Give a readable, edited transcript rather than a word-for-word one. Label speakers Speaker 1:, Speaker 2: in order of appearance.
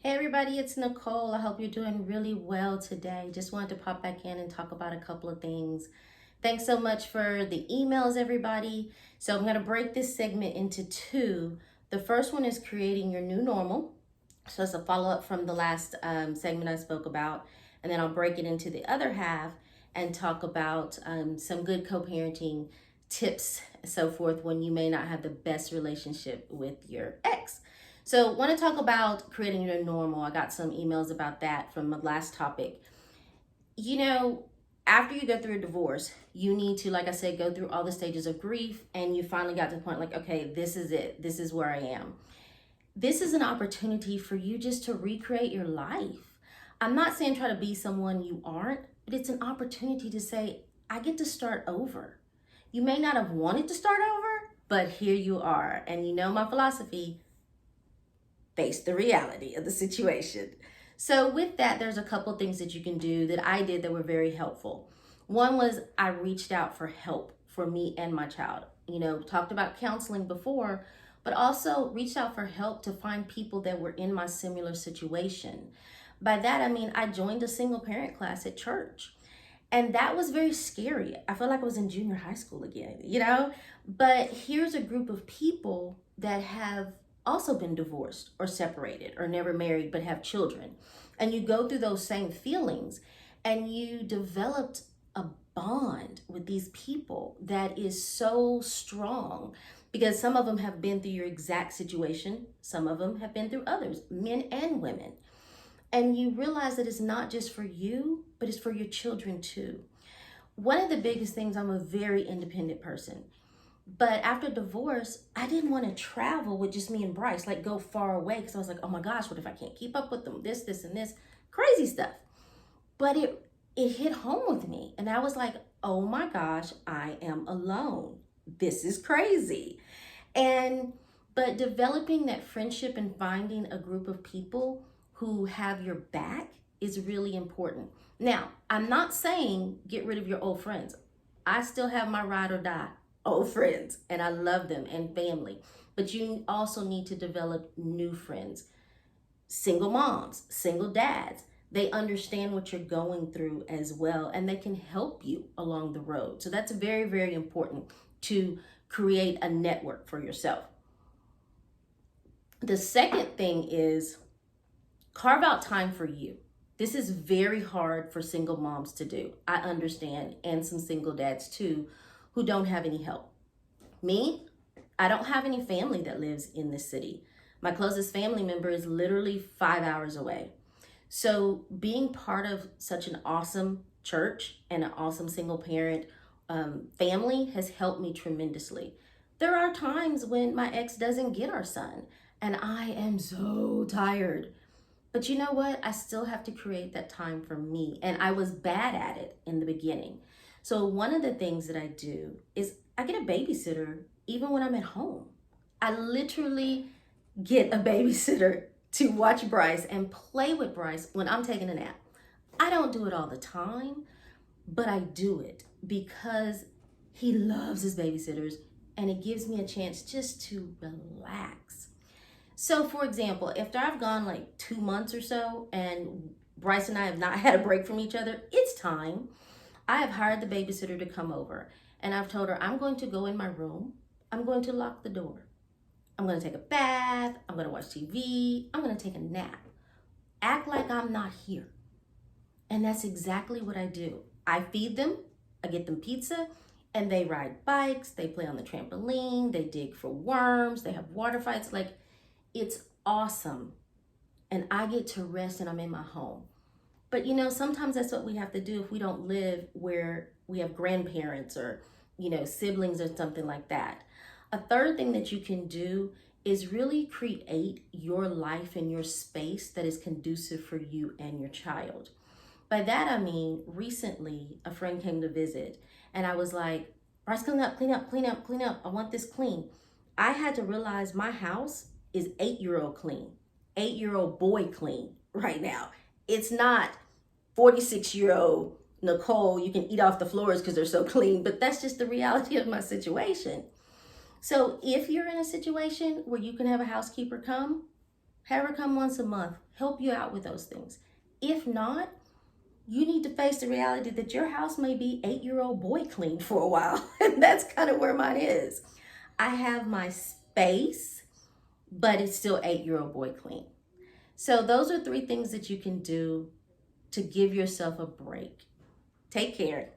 Speaker 1: Hey everybody, it's Nicole. I hope you're doing really well today. Just wanted to pop back in and talk about a couple of things. Thanks so much for the emails, everybody. So I'm going to break this segment into two. The first one is creating your new normal. So it's a follow-up from the last segment I spoke about. And then I'll break it into the other half and talk about some good co-parenting tips and so forth when you may not have the best relationship with your ex. So want to talk about creating your normal. I got some emails about that from the last topic. You know, after you go through a divorce, you need to, like I said, go through all the stages of grief, and you finally got to the point like, okay, this is it. This is where I am. This is an opportunity for you just to recreate your life. I'm not saying try to be someone you aren't, but it's an opportunity to say, I get to start over. You may not have wanted to start over, but here you are. And you know my philosophy, face the reality of the situation. So with that, there's a couple things that you can do that I did that were very helpful. One was I reached out for help for me and my child. You know, talked about counseling before, but also reached out for help to find people that were in my similar situation. By that, I mean, I joined a single parent class at church. And that was very scary. I felt like I was in junior high school again, you know? But here's a group of people that have also been divorced or separated or never married but have children. And you go through those same feelings and you developed a bond with these people that is so strong because some of them have been through your exact situation. Some of them have been through others, men and women. And you realize that it's not just for you, but it's for your children too. One of the biggest things, I'm a very independent person. But after divorce, I didn't want to travel with just me and Bryce, like go far away, because I was like, oh my gosh, what if I can't keep up with them? This, and this, crazy stuff. But it hit home with me. And I was like, oh my gosh, I am alone. This is crazy. But developing that friendship and finding a group of people who have your back is really important. Now, I'm not saying get rid of your old friends. I still have my ride or die old friends, and I love them, and family. But you also need to develop new friends. Single moms, single dads, they understand what you're going through as well, and they can help you along the road. So that's very, very important to create a network for yourself. The second thing is carve out time for you. This is very hard for single moms to do. I understand, and some single dads too, who don't have any help. Me, I don't have any family that lives in this city. My closest family member is literally 5 hours away. So being part of such an awesome church and an awesome single parent family has helped me tremendously. There are times when my ex doesn't get our son, and I am so tired. But you know what? I still have to create that time for me. And I was bad at it in the beginning. So one of the things that I do is I get a babysitter even when I'm at home. I literally get a babysitter to watch Bryce and play with Bryce when I'm taking a nap. I don't do it all the time, but I do it because he loves his babysitters and it gives me a chance just to relax. So for example, after I've gone like 2 months or so and Bryce and I have not had a break from each other, it's time. I have hired the babysitter to come over, and I've told her I'm going to go in my room. I'm going to lock the door. I'm going to take a bath. I'm going to watch TV. I'm going to take a nap. Act like I'm not here. And that's exactly what I do. I feed them. I get them pizza, and they ride bikes. They play on the trampoline. They dig for worms. They have water fights. Like, it's awesome. And I get to rest, and I'm in my home. But you know, sometimes that's what we have to do if we don't live where we have grandparents or, you know, siblings or something like that. A third thing that you can do is really create your life and your space that is conducive for you and your child. By that, I mean, recently a friend came to visit and I was like, Bryce, clean up, clean up, clean up, clean up. I want this clean. I had to realize my house is 8-year-old clean, 8-year-old boy clean right now. It's not 46-year-old Nicole, you can eat off the floors because they're so clean, but that's just the reality of my situation. So if you're in a situation where you can have a housekeeper come, Have her come once a month, help you out with those things. If not, you need to face the reality that your house may be 8-year-old boy clean for a while. And that's kind of where mine is. I have my space, but it's still 8-year-old boy clean. So those are 3 things that you can do to give yourself a break. Take care.